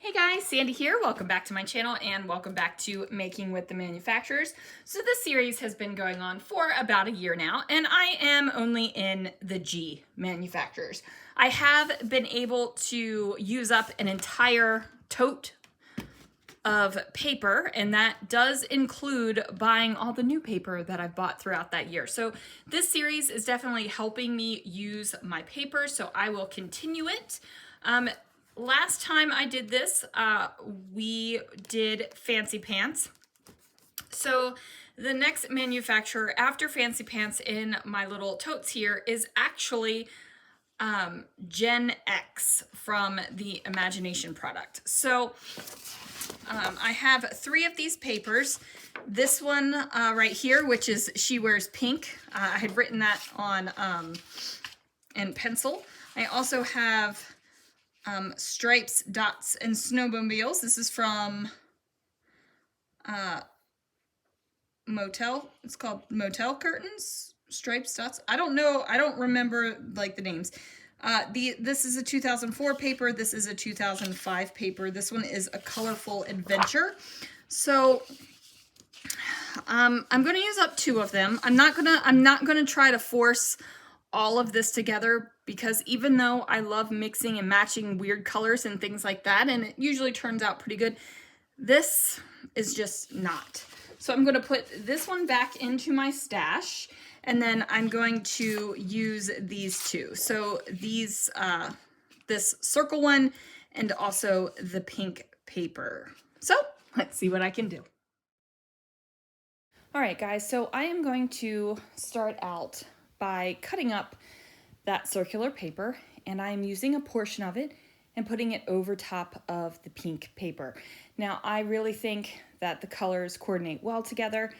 Hey guys, Sandy here. Welcome back to my channel and welcome back to Making with the Manufacturers. So this series has been going on for about a year now and I am only in the G manufacturers. I have been able to use up an entire tote of paper, and that does include buying all the new paper that I've bought throughout that year. So this series is definitely helping me use my paper, so I will continue it. Last time I did this, we did Fancy Pants. So the next manufacturer after Fancy Pants in my little totes here is actually Gen X from the Imagination product. So I have 3 of these papers. This one right here, which is She Wears Pink. I had written that on in pencil. I also have Stripes, Dots, and Snowmobiles. This is from Motel. It's called Motel Curtains. Stripes, Dots. I don't know. I don't remember like the names. This is a 2004 paper. This is a 2005 paper. This one is a colorful adventure. So I'm going to use up 2 of them. I'm not gonna try to force all of this together, because even though I love mixing and matching weird colors and things like that, and it usually turns out pretty good, this is just not. So I'm going to put this one back into my stash, and then I'm going to use these 2. So these, this circle one and also the pink paper. So let's see what I can do. All right, guys, so I am going to start out by cutting up that circular paper, and I'm using a portion of it and putting it over top of the pink paper. Now, I really think that the colors coordinate well together.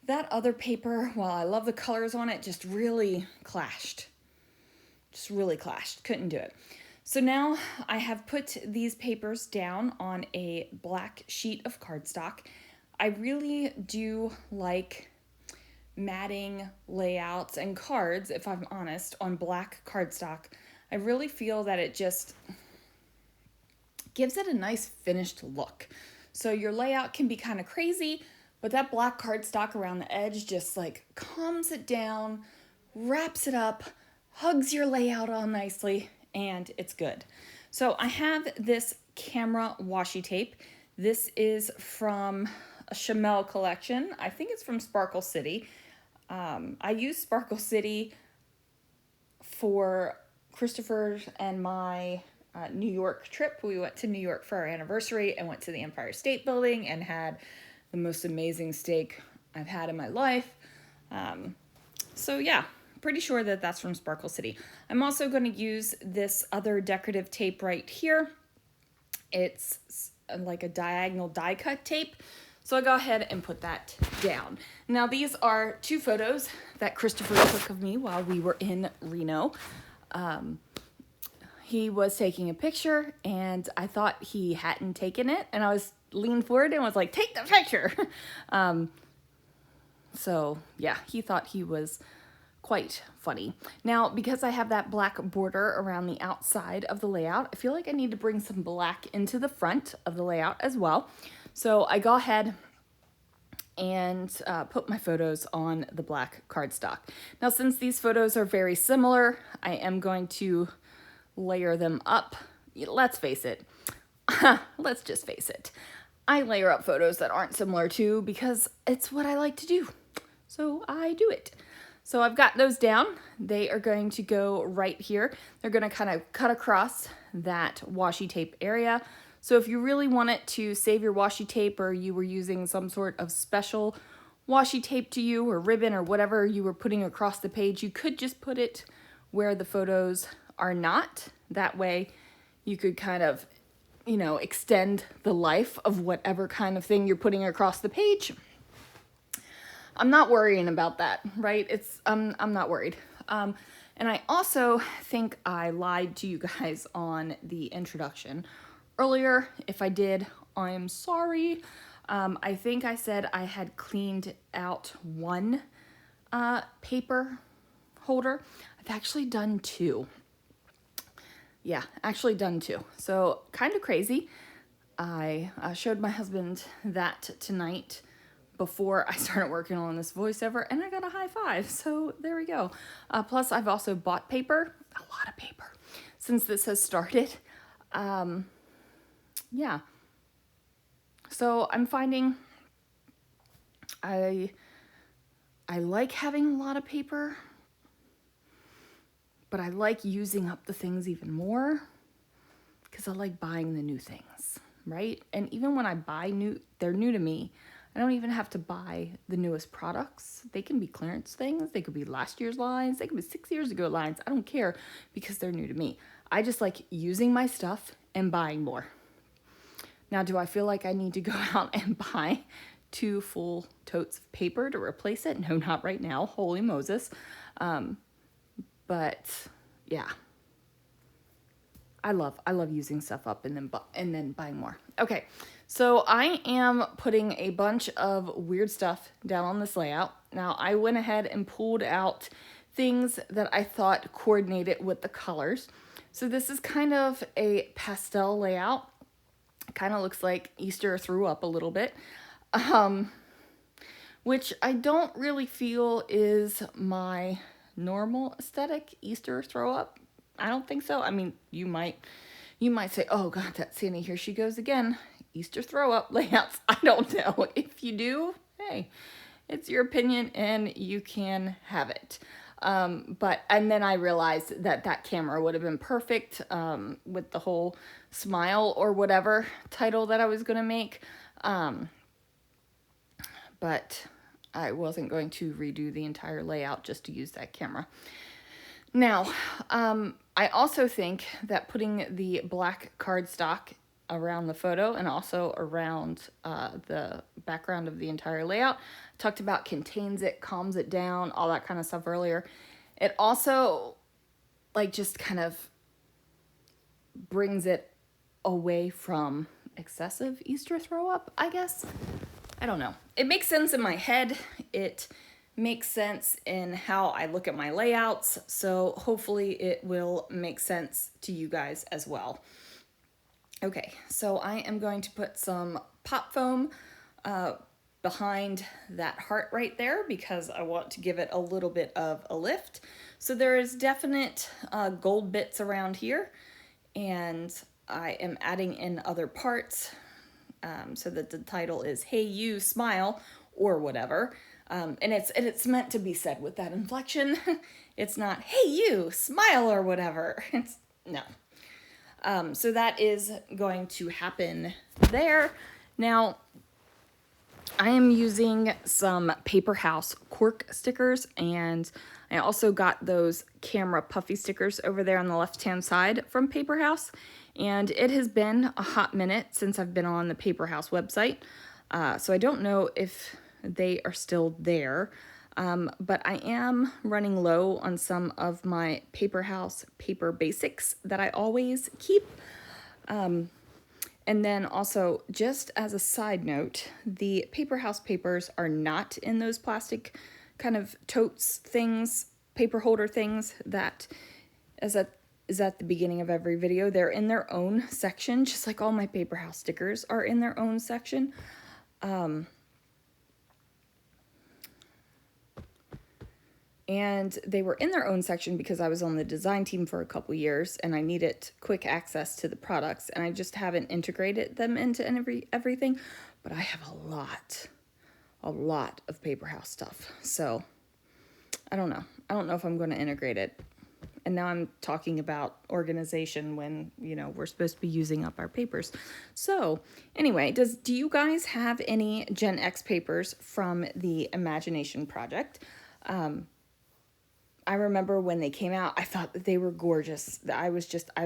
That other paper, while I love the colors on it, just really clashed. Couldn't do it. So now I have put these papers down on a black sheet of cardstock. I really do like matting layouts and cards, if I'm honest, on black cardstock. I really feel that it just gives it a nice finished look. So your layout can be kind of crazy, but that black cardstock around the edge just like calms it down, wraps it up, hugs your layout all nicely, and it's good. So I have this camera washi tape. This is from a Chamel collection. I think it's from Sparkle City. I used Sparkle City for Christopher and my New York trip. We went to New York for our anniversary and went to the Empire State Building and had the most amazing steak I've had in my life. So yeah, pretty sure that that's from Sparkle City. I'm also going to use this other decorative tape right here. It's like a diagonal die cut tape. So I go ahead and put that down. Now these are 2 photos that Christopher took of me while we were in Reno. He was taking a picture and I thought he hadn't taken it, and I was leaned forward and was like, take the picture. So yeah, he thought he was quite funny. Now, because I have that black border around the outside of the layout, I feel like I need to bring some black into the front of the layout as well. So I go ahead and put my photos on the black cardstock. Now, since these photos are very similar, I am going to layer them up. Let's face it. Let's just face it. I layer up photos that aren't similar too, because it's what I like to do. So I do it. So I've got those down. They are going to go right here. They're going to kind of cut across that washi tape area. So if you really wanted to save your washi tape, or you were using some sort of special washi tape to you, or ribbon, or whatever you were putting across the page, you could just put it where the photos are not. That way you could kind of, you know, extend the life of whatever kind of thing you're putting across the page. I'm not worrying about that, right? I'm not worried. And I also think I lied to you guys on the introduction earlier. If I did, I'm sorry. I think I said I had cleaned out 1 paper holder. I've actually done 2. Yeah, actually done 2. So kind of crazy. I showed my husband that tonight before I started working on this voiceover, and I got a high five. So there we go. Plus, I've also bought paper, a lot of paper, since this has started. Yeah. So I'm finding I like having a lot of paper, but I like using up the things even more because I like buying the new things, right? And even when I buy they're new to me. I don't even have to buy the newest products. They can be clearance things. They could be last year's lines. They could be 6 years ago lines. I don't care because they're new to me. I just like using my stuff and buying more. Now, do I feel like I need to go out and buy 2 full totes of paper to replace it? No, not right now. Holy Moses. But yeah, I love using stuff up and then buying more. Okay, so I am putting a bunch of weird stuff down on this layout. Now I went ahead and pulled out things that I thought coordinated with the colors. So this is kind of a pastel layout. It kind of looks like Easter threw up a little bit, which I don't really feel is my normal aesthetic, Easter throw up. I don't think so. I mean, you might say, oh God, that's Sandy, here she goes again. Easter throw up layouts. I don't know. If you do, hey, it's your opinion and you can have it. And then I realized that camera would have been perfect with the whole smile or whatever title that I was going to make. But I wasn't going to redo the entire layout just to use that camera. Now, I also think that putting the black cardstock around the photo and also around the background of the entire layout, talked about contains it, calms it down, all that kind of stuff earlier. It also like just kind of brings it away from excessive Easter throw up, I guess. I don't know. It makes sense in my head. It makes sense in how I look at my layouts. So hopefully it will make sense to you guys as well. Okay, so I am going to put some pop foam behind that heart right there because I want to give it a little bit of a lift. So there is definite gold bits around here, and I am adding in other parts so that the title is Hey You Smile or whatever. And it's meant to be said with that inflection. It's not Hey You Smile or whatever. It's no. So that is going to happen there. Now, I am using some Paper House cork stickers, and I also got those camera puffy stickers over there on the left-hand side from Paper House. And it has been a hot minute since I've been on the Paper House website. So I don't know if they are still there. But I am running low on some of my Paper House paper basics that I always keep. And then also, just as a side note, the Paper House papers are not in those plastic kind of totes things, paper holder things that is at the beginning of every video. They're in their own section, just like all my Paper House stickers are in their own section. And they were in their own section because I was on the design team for a couple years and I needed quick access to the products, and I just haven't integrated them into everything. But I have a lot of Paper House stuff. So I don't know. I don't know if I'm going to integrate it. And now I'm talking about organization when, you know, we're supposed to be using up our papers. So anyway, do you guys have any Gen X papers from the Imagination Project? I remember when they came out, I thought that they were gorgeous. I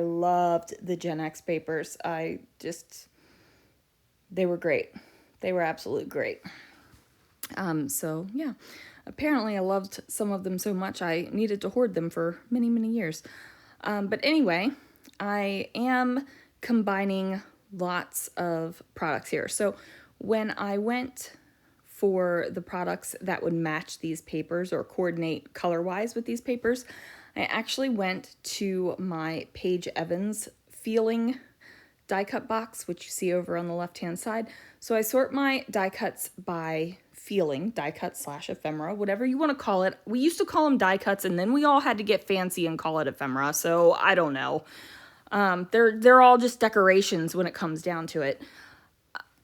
loved the Gen X papers. They were great. They were absolutely great. So yeah, apparently I loved some of them so much I needed to hoard them for many, many years. But anyway, I am combining lots of products here. So when I went for the products that would match these papers or coordinate color-wise with these papers, I actually went to my Paige Evans feeling die cut box, which you see over on the left-hand side. So I sort my die cuts by feeling, die cut / ephemera, whatever you want to call it. We used to call them die cuts, and then we all had to get fancy and call it ephemera, so I don't know. They're all just decorations when it comes down to it.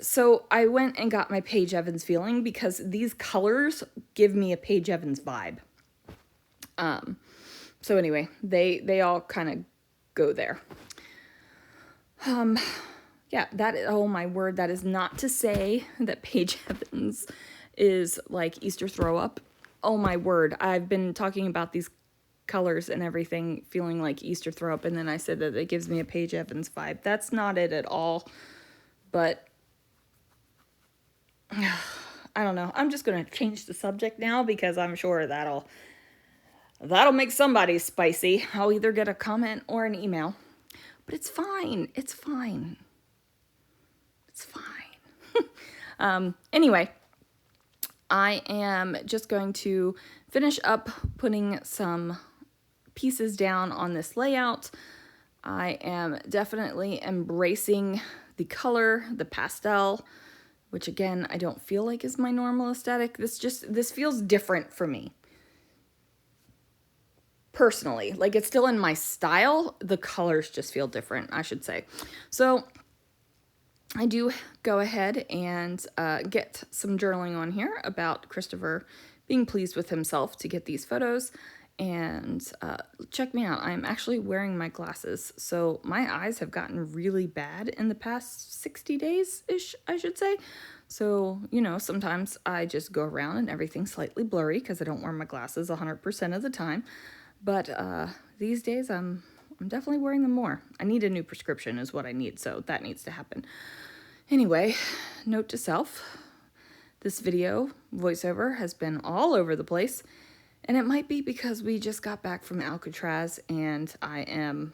So I went and got my Paige Evans feeling because these colors give me a Paige Evans vibe. So anyway, they all kind of go there. Yeah, oh my word, that is not to say that Paige Evans is like Easter throw up. Oh my word, I've been talking about these colors and everything feeling like Easter throw up, and then I said that it gives me a Paige Evans vibe. That's not it at all, but I don't know. I'm just going to change the subject now because I'm sure that'll make somebody spicy. I'll either get a comment or an email. But it's fine. It's fine. It's fine. Anyway, I am just going to finish up putting some pieces down on this layout. I am definitely embracing the color, the pastel, which again, I don't feel like is my normal aesthetic. This feels different for me. Personally, like it's still in my style, the colors just feel different, I should say. So I do go ahead and get some journaling on here about Christopher being pleased with himself to get these photos. And check me out, I'm actually wearing my glasses. So my eyes have gotten really bad in the past 60 days-ish, I should say. So, you know, sometimes I just go around and everything's slightly blurry because I don't wear my glasses 100% of the time. But these days, I'm definitely wearing them more. I need a new prescription is what I need, so that needs to happen. Anyway, note to self, this video voiceover has been all over the place, and it might be because we just got back from Alcatraz, and I am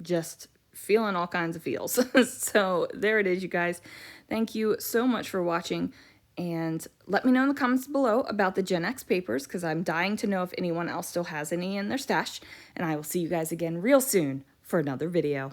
just feeling all kinds of feels. So there it is, you guys. Thank you so much for watching. And let me know in the comments below about the Gen X papers because I'm dying to know if anyone else still has any in their stash. And I will see you guys again real soon for another video.